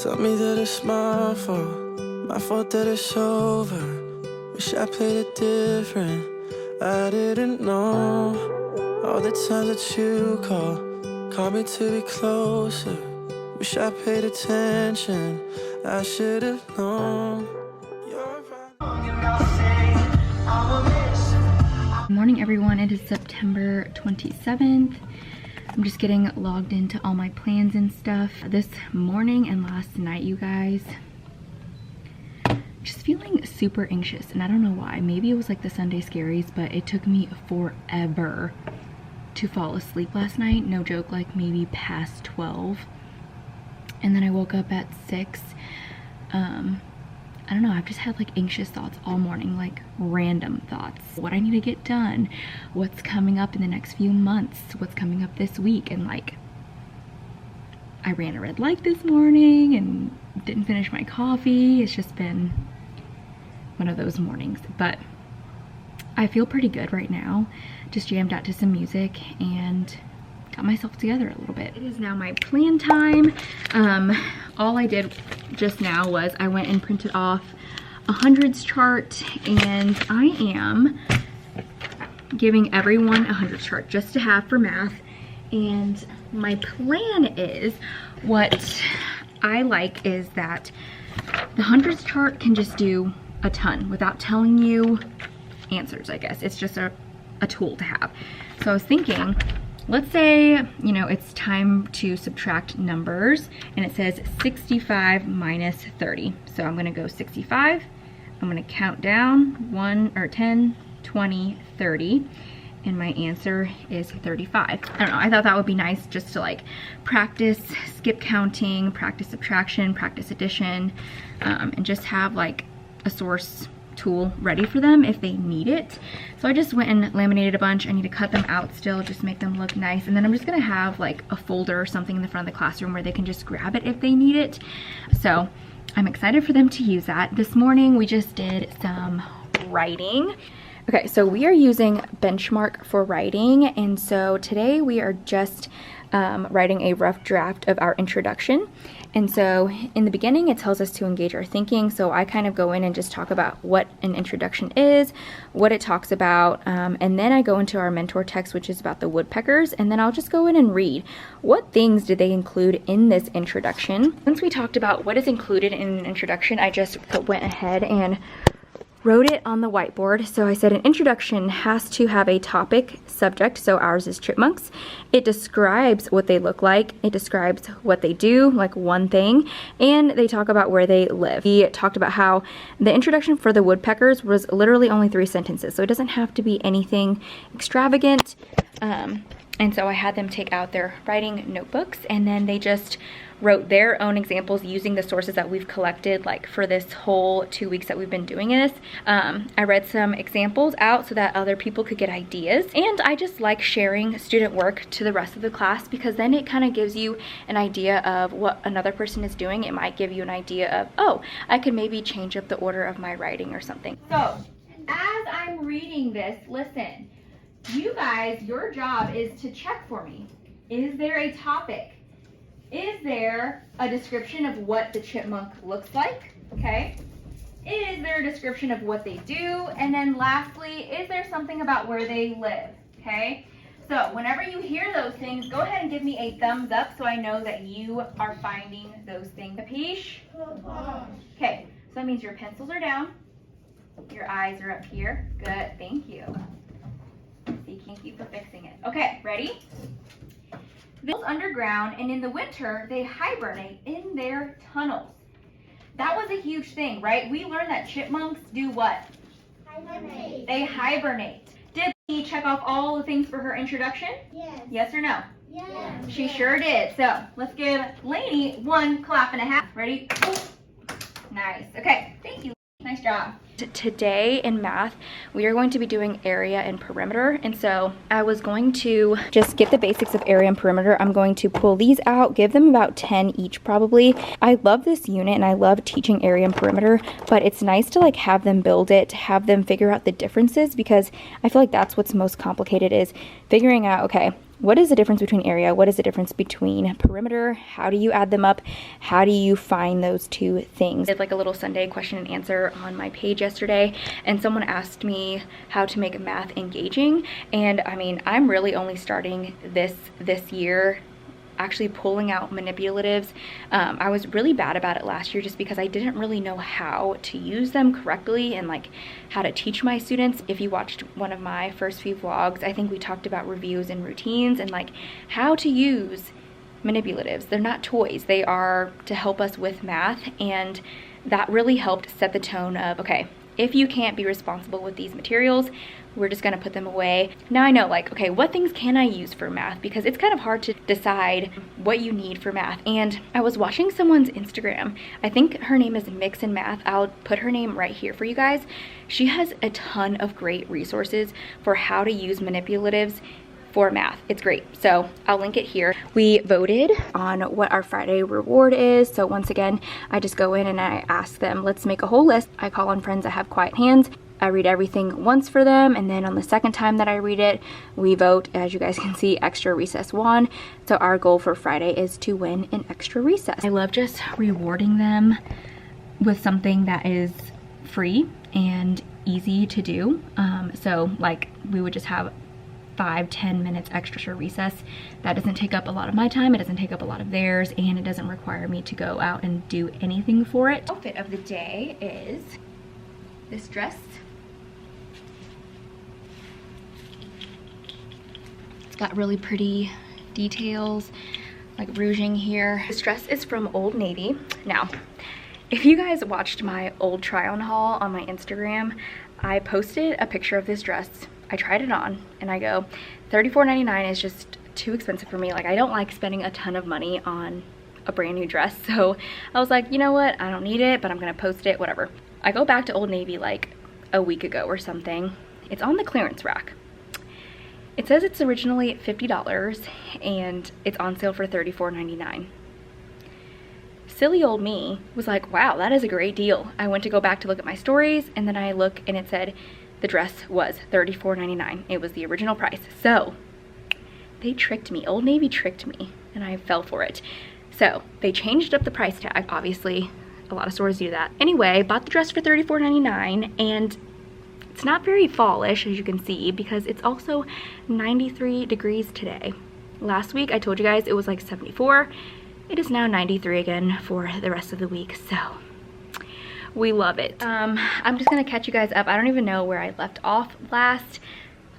Tell me that it's my fault that it's over. Wish I played it different, I didn't know. All the times that you called me to be closer. Wish I paid attention, I should have known. Good morning, everyone. It is September 27th. I'm just getting logged into all my plans and stuff. This morning and last night, you guys, just feeling super anxious, and I don't know why. Maybe it was like the Sunday scaries, but it took me forever to fall asleep last night. No joke, like maybe past 12. And then I woke up at 6. I don't know, I've just had like anxious thoughts all morning, like random thoughts. What I need to get done, what's coming up in the next few months, what's coming up this week. And like, I ran a red light this morning and didn't finish my coffee. It's just been one of those mornings, but I feel pretty good right now. Just jammed out to some music and got myself together a little bit. It is now my plan time. All I did just now was I went and printed off a hundreds chart, and I am giving everyone a hundreds chart just to have for math. And my plan is, what I like is that the hundreds chart can just do a ton without telling you answers, I guess. It's just a tool to have. So I was thinking, let's say, you know, it's time to subtract numbers and it says 65 minus 30. So I'm gonna go 65, I'm gonna count down 1 or 10, 20, 30, and my answer is 35. I don't know, I thought that would be nice just to like practice skip counting, practice subtraction, practice addition, and just have like a source tool ready for them if they need it. So I just went and laminated a bunch. I need to cut them out still, just make them look nice. And then I'm just gonna have like a folder or something in the front of the classroom where they can just grab it if they need it. So I'm excited for them to use that. This morning we just did some writing. Okay, so we are using Benchmark for writing, and so today we are just writing a rough draft of our introduction. And so in the beginning, it tells us to engage our thinking. So I kind of go in and just talk about what an introduction is, what it talks about, and then I go into our mentor text, which is about the woodpeckers, and then I'll just go in and read what things did they include in this introduction. Once we talked about what is included in an introduction, I just went ahead and wrote it on the whiteboard. So I said an introduction has to have a topic, subject, so ours is chipmunks. It describes what they look like, it describes what they do, like one thing, and they talk about where they live. We talked about how the introduction for the woodpeckers was literally only 3 sentences, so it doesn't have to be anything extravagant. And so I had them take out their writing notebooks, and then they just wrote their own examples using the sources that we've collected like for this whole 2 weeks that we've been doing this. I read some examples out so that other people could get ideas, and I just like sharing student work to the rest of the class because then it kind of gives you an idea of what another person is doing. It might give you an idea of, oh, I could maybe change up the order of my writing or something. So as I'm reading this, listen, you guys, your job is to check for me. Is there a topic? Is there a description of what the chipmunk looks like? Okay. Is there a description of what they do? And then lastly, is there something about where they live? Okay. So whenever you hear those things, go ahead and give me a thumbs up so I know that you are finding those things. Capiche? Okay. So that means your pencils are down. Your eyes are up here. Good. Thank you. Thank you for fixing it. Okay. Ready? They live underground, and in the winter, they hibernate in their tunnels. That was a huge thing, right? We learned that chipmunks do what? Hibernate. They hibernate. Did we check off all the things for her introduction? Yes. Yes or no? Yes. She sure did. So let's give Lainey 1 clap and a half. Ready? Nice. Okay. Thank you. Nice job. Today in math, we are going to be doing area and perimeter, and so I was going to just get the basics of area and perimeter. I'm going to pull these out, give them about 10 each probably. I love this unit and I love teaching area and perimeter, but it's nice to like have them build it, have them figure out the differences, because I feel like that's what's most complicated, is figuring out, okay, what is the difference between area? What is the difference between perimeter? How do you add them up? How do you find those two things? I did like a little Sunday question and answer on my page yesterday, and someone asked me how to make math engaging. And I mean, I'm really only starting this year, actually pulling out manipulatives. I was really bad about it last year just because I didn't really know how to use them correctly and like how to teach my students. If you watched one of my first few vlogs, I think we talked about reviews and routines and like how to use manipulatives. They're not toys, they are to help us with math, and that really helped set the tone of, okay, if you can't be responsible with these materials, we're just gonna put them away. Now I know, like, okay, what things can I use for math? Because it's kind of hard to decide what you need for math. And I was watching someone's Instagram. I think her name is Mix and Math. I'll put her name right here for you guys. She has a ton of great resources for how to use manipulatives for math. It's great. So I'll link it here. We voted on what our Friday reward is. So once again, I just go in and I ask them, let's make a whole list. I call on friends that have quiet hands. I read everything once for them, and then on the second time that I read it, we vote. As you guys can see, extra recess won. So our goal for Friday is to win an extra recess. I love just rewarding them with something that is free and easy to do. So like we would just have 5-10 minutes extra for recess. That doesn't take up a lot of my time, it doesn't take up a lot of theirs, and it doesn't require me to go out and do anything for it. Outfit of the day is this dress. It's got really pretty details, like rouging here. This dress is from Old Navy. Now, if you guys watched my old try on haul on my Instagram, I posted a picture of this dress. I tried it on and I go, $34.99 is just too expensive for me. Like, I don't like spending a ton of money on a brand new dress. So I was like, you know what? I don't need it, but I'm gonna post it, whatever. I go back to Old Navy like a week ago or something. It's on the clearance rack. It says it's originally $50 and it's on sale for $34.99. Silly old me was like, wow, that is a great deal. I went to go back to look at my stories, and then I look and it said the dress was $34.99. It was the original price. So they tricked me. Old Navy tricked me and I fell for it. So they changed up the price tag. Obviously, a lot of stores do that. Anyway, bought the dress for $34.99, and it's not very fallish, as you can see, because it's also 93 degrees today. Last week I told you guys it was like 74. It is now 93 again for the rest of the week, so we love it. I'm just gonna catch you guys up. I don't even know where I left off last.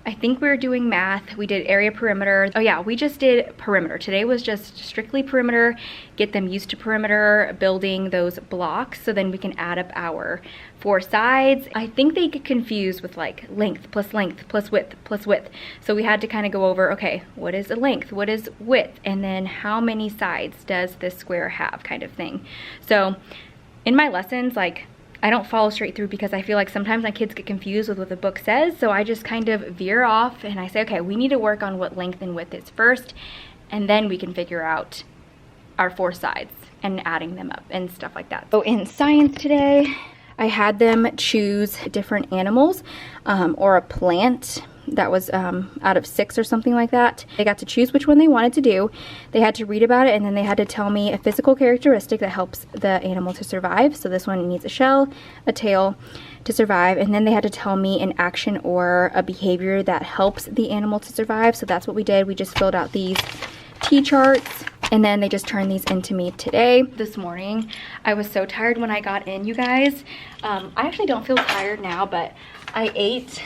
I think we were doing math. We did area, perimeter. Oh yeah, we just did perimeter. Today was just strictly perimeter, get them used to perimeter, building those blocks so then we can add up our 4 sides. I think they get confused with like length plus width plus width. So we had to kind of go over, okay, what is a length? What is width? And then how many sides does this square have, kind of thing. So in my lessons, like, I don't follow straight through because I feel like sometimes my kids get confused with what the book says, so I just kind of veer off and I say, okay, we need to work on what length and width is first, and then we can figure out our 4 sides and adding them up and stuff like that. So in science today, I had them choose different animals or a plant that was out of 6 or something like that. They got to choose which one they wanted to do. They had to read about it, and then they had to tell me a physical characteristic that helps the animal to survive. So this one needs a shell, a tail to survive, and then they had to tell me an action or a behavior that helps the animal to survive. So that's what we did. We just filled out these T-charts, and then they just turned these into me today. This morning, I was so tired when I got in, you guys. I actually don't feel tired now, but I ate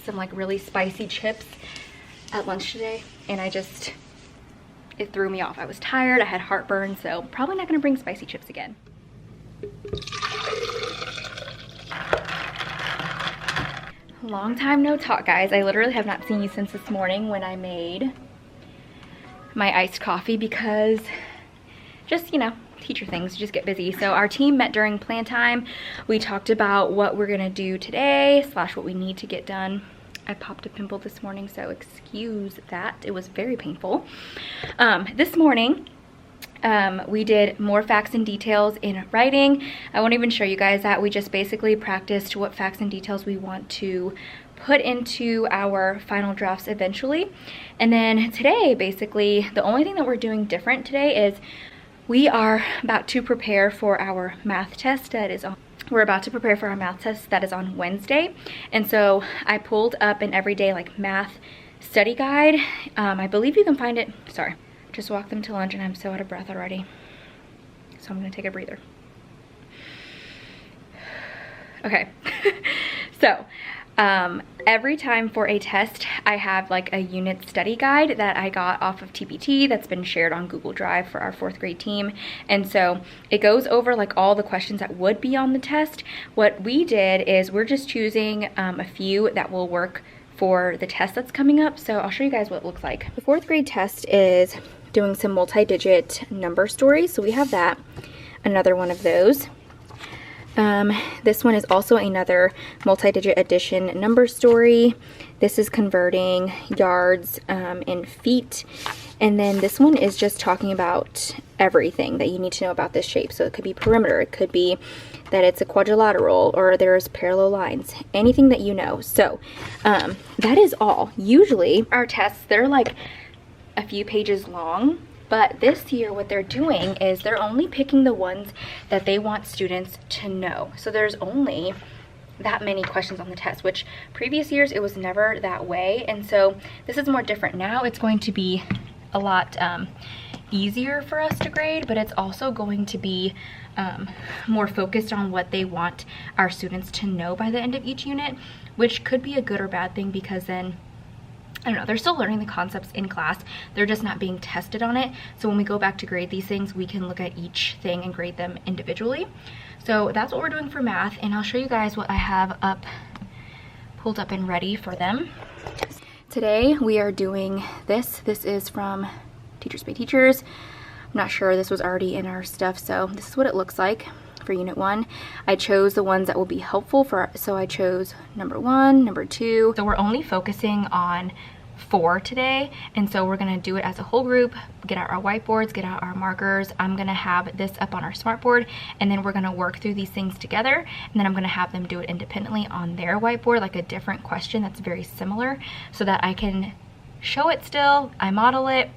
some like really spicy chips at lunch today, and it threw me off. I was tired, I had heartburn, so probably not gonna bring spicy chips again. Long time no talk, guys. I literally have not seen you since this morning when I made my iced coffee, because just, you know, teacher things, just get busy. So our team met during plan time. We talked about what we're gonna do today / what we need to get done. I popped a pimple this morning, so excuse that. It was very painful. This morning, we did more facts and details in writing. I won't even show you guys that. We just basically practiced what facts and details we want to put into our final drafts eventually. And then today, basically, the only thing that we're doing different today is we are about to prepare for our math test that is on. We're about to prepare for our math test that is on Wednesday. And so I pulled up an everyday like math study guide. I believe you can find it. Sorry, just walked them to lunch and I'm so out of breath already. So I'm gonna take a breather. Okay, so every time for a test, I have like a unit study guide that I got off of TPT that's been shared on Google Drive for our 4th grade team. And so it goes over like all the questions that would be on the test. What we did is we're just choosing a few that will work for the test that's coming up. So I'll show you guys what it looks like. The 4th grade test is doing some multi-digit number stories. So we have that, another one of those. This one is also another multi-digit addition number story. This is converting yards in feet. And then this one is just talking about everything that you need to know about this shape. So it could be perimeter, it could be that it's a quadrilateral, or there's parallel lines, anything that you know. So that is all. Usually our tests, they're like a few pages long. But this year what they're doing is they're only picking the ones that they want students to know. So there's only that many questions on the test, which previous years it was never that way. And so this is more different. Now it's going to be a lot easier for us to grade, but it's also going to be more focused on what they want our students to know by the end of each unit, which could be a good or bad thing, because then I don't know, they're still learning the concepts in class, they're just not being tested on it. So when we go back to grade these things, we can look at each thing and grade them individually. So that's what we're doing for math, and I'll show you guys what I have pulled up and ready for them. Today we are doing this. This is from Teachers Pay Teachers. I'm not sure, this was already in our stuff, so this is what it looks like for Unit 1. I chose the ones that will be helpful for, so I chose number 1, number 2. So we're only focusing on 4 today, and so we're gonna do it as a whole group, get out our whiteboards, get out our markers. I'm gonna have this up on our smartboard, and then we're gonna work through these things together, and then I'm gonna have them do it independently on their whiteboard, like a different question that's very similar, so that I can show it still, I model it,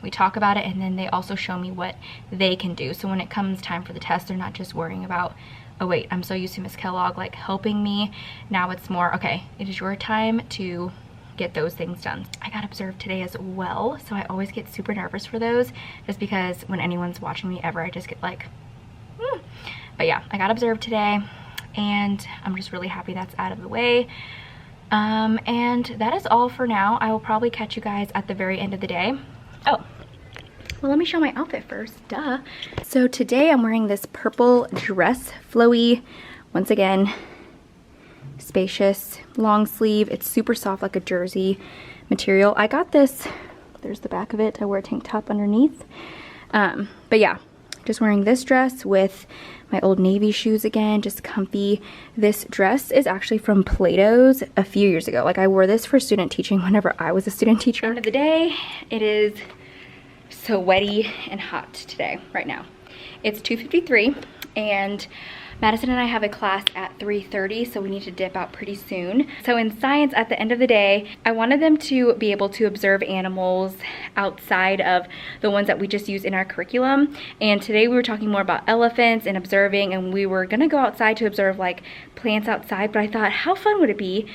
we talk about it, and then they also show me what they can do. So when it comes time for the test, they're not just worrying about, oh wait, I'm so used to Miss Kellogg like helping me. Now it's more, okay, it is your time to get those things done. I got observed today as well, so I always get super nervous for those, just because when anyone's watching me ever, I just get like, But yeah, I got observed today, and I'm just really happy that's out of the way. And that is all for now. I will probably catch you guys at the very end of the day. Oh, well, let me show my outfit first, duh. So today I'm wearing this purple dress, flowy, once again, spacious, long sleeve. It's super soft, like a jersey material. I got this, there's the back of it. I wear a tank top underneath. But yeah, just wearing this dress with my Old Navy shoes again, just comfy. This dress is actually from Plato's a few years ago. Like, I wore this for student teaching whenever I was a student teacher. End of the day, it is so wetty and hot today, right now. It's 2:53, and Madison and I have a class at 3:30, so we need to dip out pretty soon. So in science, at the end of the day, I wanted them to be able to observe animals outside of the ones that we just use in our curriculum. And today we were talking more about elephants and observing, and we were gonna go outside to observe like plants outside, but I thought, how fun would it be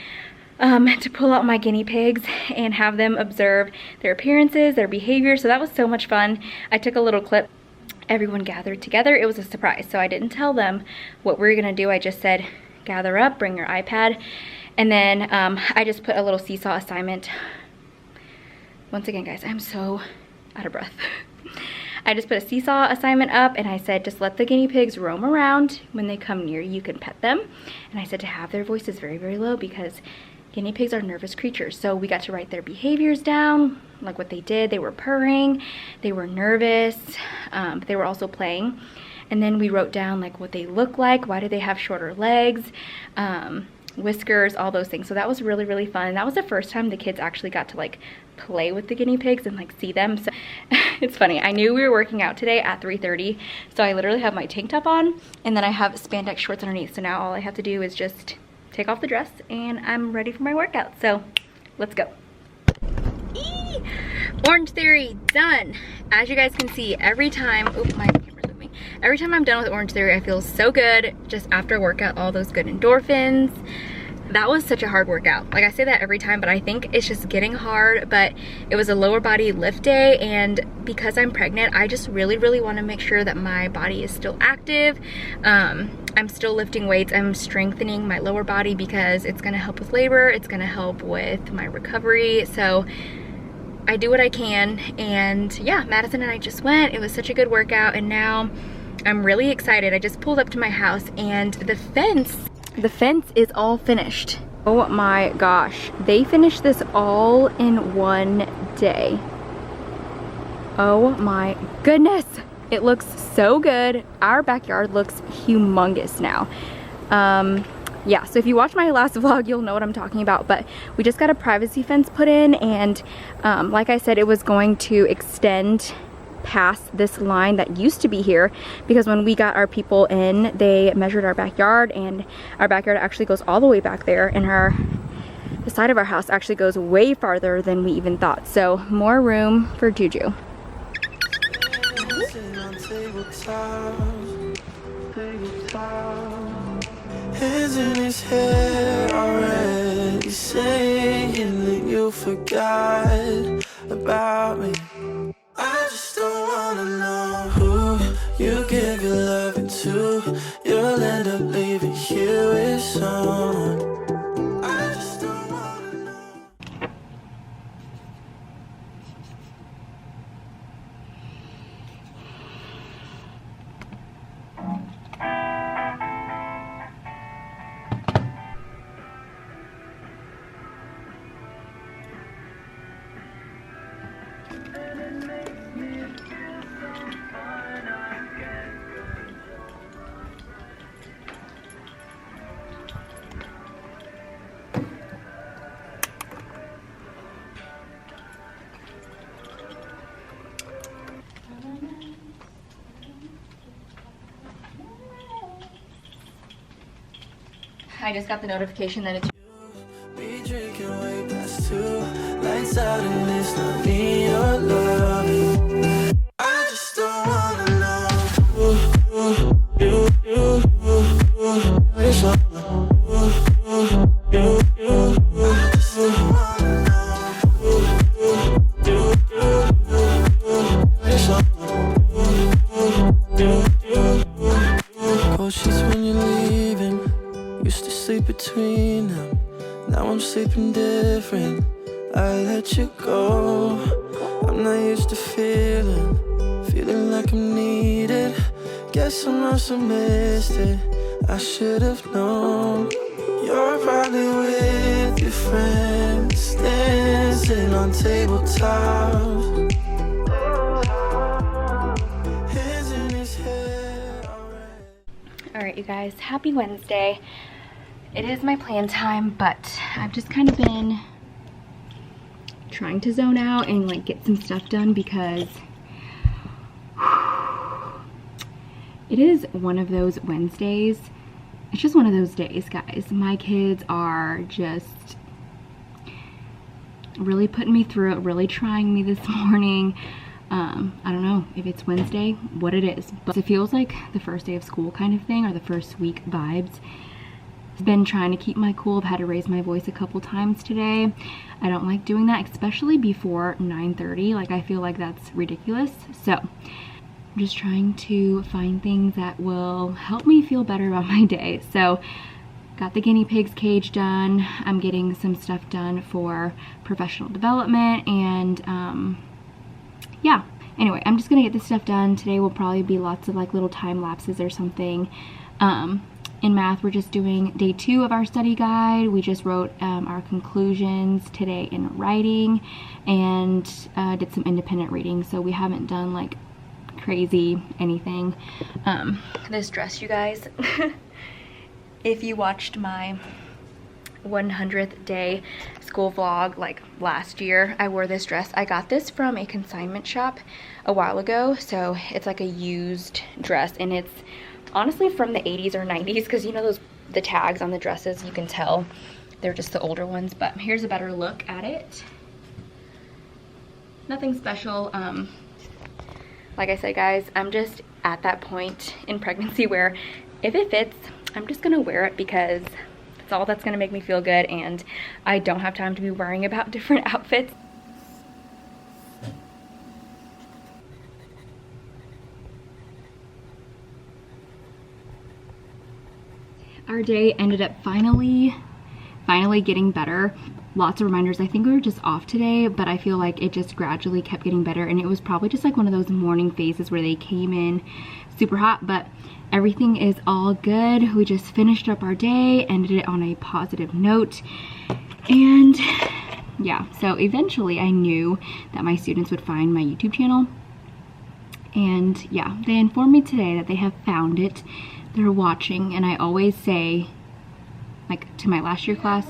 to pull out my guinea pigs and have them observe their appearances, their behavior. So that was so much fun. I took a little clip. Everyone gathered together. It was a surprise, so I didn't tell them what we were gonna do. I just said, gather up, bring your iPad, and then I just put a little seesaw assignment. Once again, guys, I'm so out of breath. I just put a seesaw assignment up, and I said, just let the guinea pigs roam around. When they come near you, you can pet them. And I said to have their voices very, very low, because guinea pigs are nervous creatures. So we got to write their behaviors down, like what they did. They were purring, they were nervous, but they were also playing. And then we wrote down like what they look like, why do they have shorter legs, whiskers, all those things. So that was really, really fun. And that was the first time the kids actually got to like play with the guinea pigs and like see them. So it's funny, I knew we were working out today at 3:30, so I literally have my tank top on, and then I have spandex shorts underneath. So now all I have to do is just take off the dress and I'm ready for my workout. So let's go. Eee! Orange Theory done. As you guys can see, every time, oh, my camera's with me. Every time I'm done with Orange Theory, I feel so good just after workout, all those good endorphins. That was such a hard workout. Like I say that every time, but I think it's just getting hard. But it was a lower body lift day, and because I'm pregnant, I just really want to make sure that my body is still active. I'm still lifting weights. I'm strengthening my lower body because it's gonna help with labor. It's gonna help with my recovery. So I do what I can. And yeah, Madison and I just went. It was such a good workout, and now I'm really excited. I just pulled up to my house and the fence is all finished. Oh my gosh, they finished this all in one day. Oh my goodness, it looks so good. Our backyard looks humongous now. Yeah, so if you watch my last vlog, you'll know what I'm talking about, but we just got a privacy fence put in, and like I said, it was going to extend past this line that used to be here, because when we got our people in, they measured our backyard, and our backyard actually goes all the way back there, and the side of our house actually goes way farther than we even thought. So more room for Juju. Hands in his hair already, saying that you forgot about me. I just don't wanna know who you give your loving to. You'll end up leaving here with someone. I just don't wanna know. I just got the notification that it's Be drinking way past 2, lights out, and it's not me you're loving. I just don't wanna know it's all I just don't wanna know it's all cold sheets when you're leaving. Used to sleep between them, now I'm sleeping different. I let you go, I'm not used to feeling like I'm needed. Guess I must have missed it, I should have known. You're probably with your friends, dancing on tabletops. Hands in his hair already. Alright you guys, happy Wednesday. It is my plan time, but I've just kind of been trying to zone out and like get some stuff done, because it is one of those Wednesdays. It's just one of those days, guys. My kids are just really putting me through it, really trying me this morning. I don't know if it's Wednesday, what it is, but it feels like the first day of school kind of thing, or the first week vibes. I've been trying to keep my cool. I've had to raise my voice a couple times today. I don't like doing that, especially before 9:30. Like, I feel like that's ridiculous. So I'm just trying to find things that will help me feel better about my day. So got the guinea pigs cage done. I'm getting some stuff done for professional development, and yeah. Anyway, I'm just gonna get this stuff done. Today will probably be lots of like little time lapses or something. In math, we're just doing day 2 of our study guide. We just wrote our conclusions today in writing, and did some independent reading. So we haven't done like crazy anything. This dress, you guys, if you watched my 100th day school vlog like last year, I wore this dress. I got this from a consignment shop a while ago, so it's like a used dress, and it's honestly from the 80s or 90s, because you know the tags on the dresses, you can tell they're just the older ones. But here's a better look at it. Nothing special. Like I said, guys, I'm just at that point in pregnancy where if it fits, I'm just gonna wear it because it's all that's gonna make me feel good, and I don't have time to be worrying about different outfits. Our day ended up finally getting better. Lots of reminders. I think we were just off today, but I feel like it just gradually kept getting better, and it was probably just like one of those morning phases where they came in super hot, but everything is all good. We just finished up our day, ended it on a positive note, and yeah, so eventually I knew that my students would find my YouTube channel, and yeah, they informed me today that they have found it. They're watching, and I always say, like to my last year class,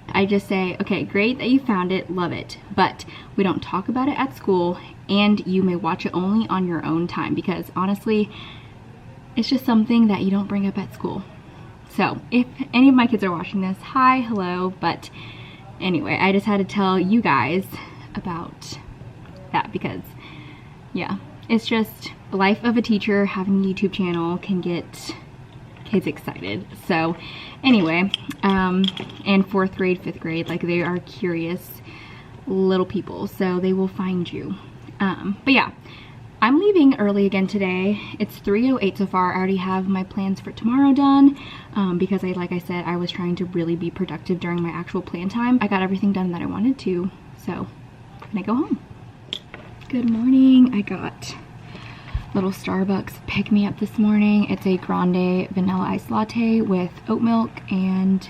I just say, okay, great that you found it, love it, but we don't talk about it at school, and you may watch it only on your own time, because honestly, it's just something that you don't bring up at school. So if any of my kids are watching this, hi, hello, but anyway, I just had to tell you guys about that because, yeah, it's just life of a teacher. Having a YouTube channel can get kids excited. So anyway, and fourth grade, fifth grade, like they are curious little people, so they will find you. But yeah, I'm leaving early again today. It's 3:08 so far. I already have my plans for tomorrow done, because like I said, I was trying to really be productive during my actual plan time. I got everything done that I wanted to, so I'm gonna go home. Good morning. I got little Starbucks pick me up this morning. It's a grande vanilla iced latte with oat milk and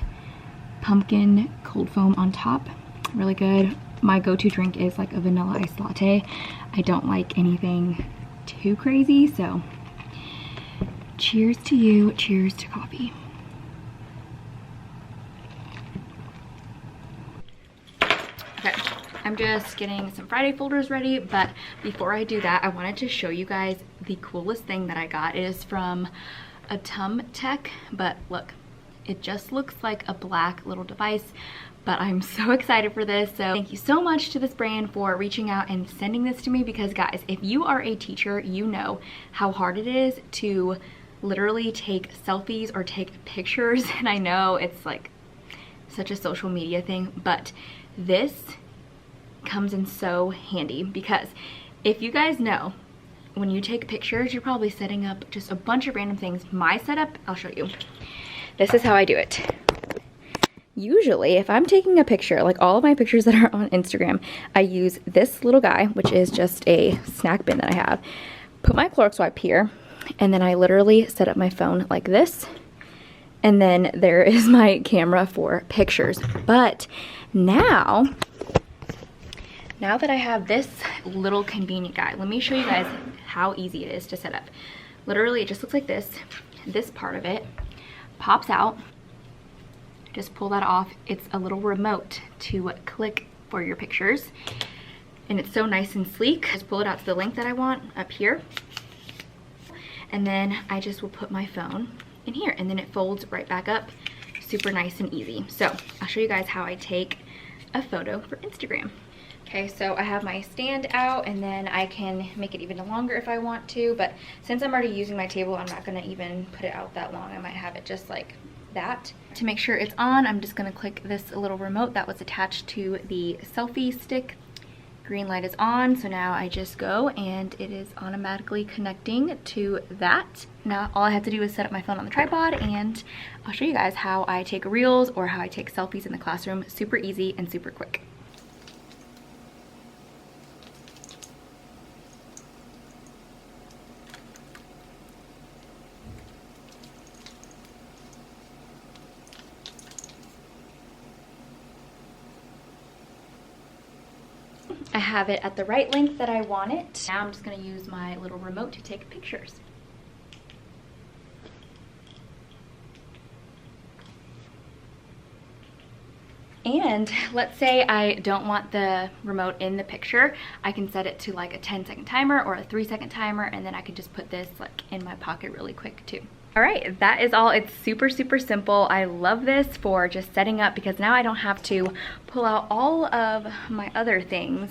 pumpkin cold foam on top. Really good. My go-to drink is like a vanilla iced latte. I don't like anything too crazy, so cheers to you, cheers to coffee. Okay, I'm just getting some Friday folders ready, but before I do that, I wanted to show you guys the coolest thing that I got. It is from Tech, but look, it just looks like a black little device, but I'm so excited for this. So thank you so much to this brand for reaching out and sending this to me, because guys, if you are a teacher, you know how hard it is to literally take selfies or take pictures. And I know it's like such a social media thing, but this comes in so handy, because if you guys know, when you take pictures, you're probably setting up just a bunch of random things. My setup, I'll show you. This is how I do it. Usually, if I'm taking a picture, like all of my pictures that are on Instagram, I use this little guy, which is just a snack bin that I have, put my Clorox wipe here, and then I literally set up my phone like this, and then there is my camera for pictures. But now that I have this little convenient guy, let me show you guys how easy it is to set up. Literally, it just looks like this. This part of it pops out. Just pull that off. It's a little remote to click for your pictures, and it's so nice and sleek. Just pull it out to the length that I want up here, and then I just will put my phone in here, and then it folds right back up. Super nice and easy. So I'll show you guys how I take a photo for Instagram. Okay, so I have my stand out, and then I can make it even longer if I want to, but since I'm already using my table, I'm not gonna even put it out that long. I might have it just like that. To make sure it's on, I'm just gonna click this little remote that was attached to the selfie stick. Green light is on, so now I just go and it is automatically connecting to that. Now all I have to do is set up my phone on the tripod, and I'll show you guys how I take reels or how I take selfies in the classroom. Super easy and super quick. I have it at the right length that I want it. Now I'm just gonna use my little remote to take pictures. And let's say I don't want the remote in the picture, I can set it to like a 10-second timer or a 3-second timer, and then I can just put this like in my pocket really quick too. All right, that is all. It's super, super simple. I love this for just setting up because now I don't have to pull out all of my other things.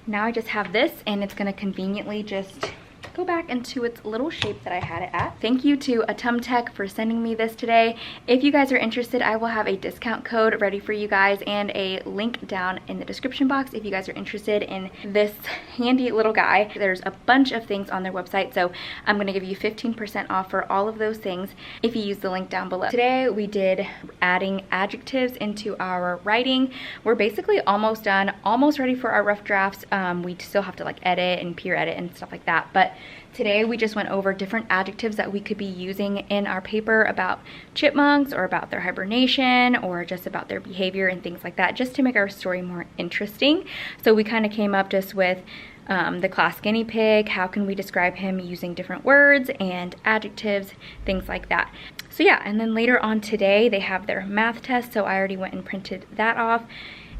Now I just have this, and it's gonna conveniently just go back into its little shape that I had it at. Thank you to Atumtech for sending me this today. If you guys are interested, I will have a discount code ready for you guys and a link down in the description box if you guys are interested in this handy little guy. There's a bunch of things on their website, so I'm gonna give you 15% off for all of those things if you use the link down below. Today we did adding adjectives into our writing. We're basically almost done, almost ready for our rough drafts. We still have to like edit and peer edit and stuff like that, but today we just went over different adjectives that we could be using in our paper about chipmunks or about their hibernation or just about their behavior and things like that, just to make our story more interesting. So we kind of came up just with the class guinea pig, how can we describe him using different words and adjectives, things like that. So yeah, and then later on today they have their math test, so I already went and printed that off.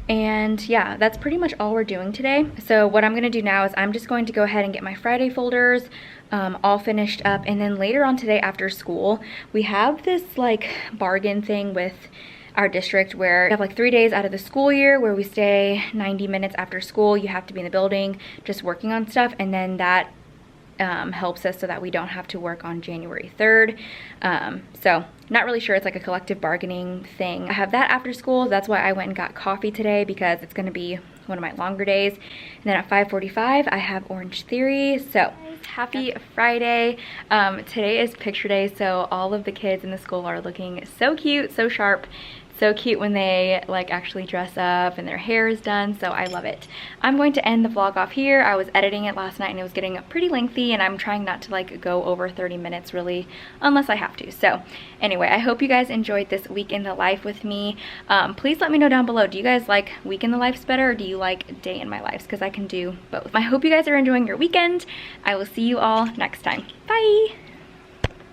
And yeah, that's pretty much all we're doing today. So what I'm gonna do now is I'm just going to go ahead and get my Friday folders all finished up, and then later on today after school, we have this like bargain thing with our district where we have like 3 days out of the school year where we stay 90 minutes after school. You have to be in the building just working on stuff, and then that helps us so that we don't have to work on January 3rd. So not really sure, it's like a collective bargaining thing. I have that after school. That's why I went and got coffee today, because it's gonna be one of my longer days. And then at 5:45 I have Orange Theory. So happy Friday. Today is picture day, so all of the kids in the school are looking so cute, so sharp. So cute when they like actually dress up and their hair is done, so I love it. I'm going to end the vlog off here. I was editing it last night and it was getting pretty lengthy, and I'm trying not to like go over 30 minutes really unless I have to. So anyway, I hope you guys enjoyed this week in the life with me. Please let me know down below, do you guys like week in the lives better, or do you like day in my lives? Because I can do both. I hope you guys are enjoying your weekend. I will see you all next time. Bye.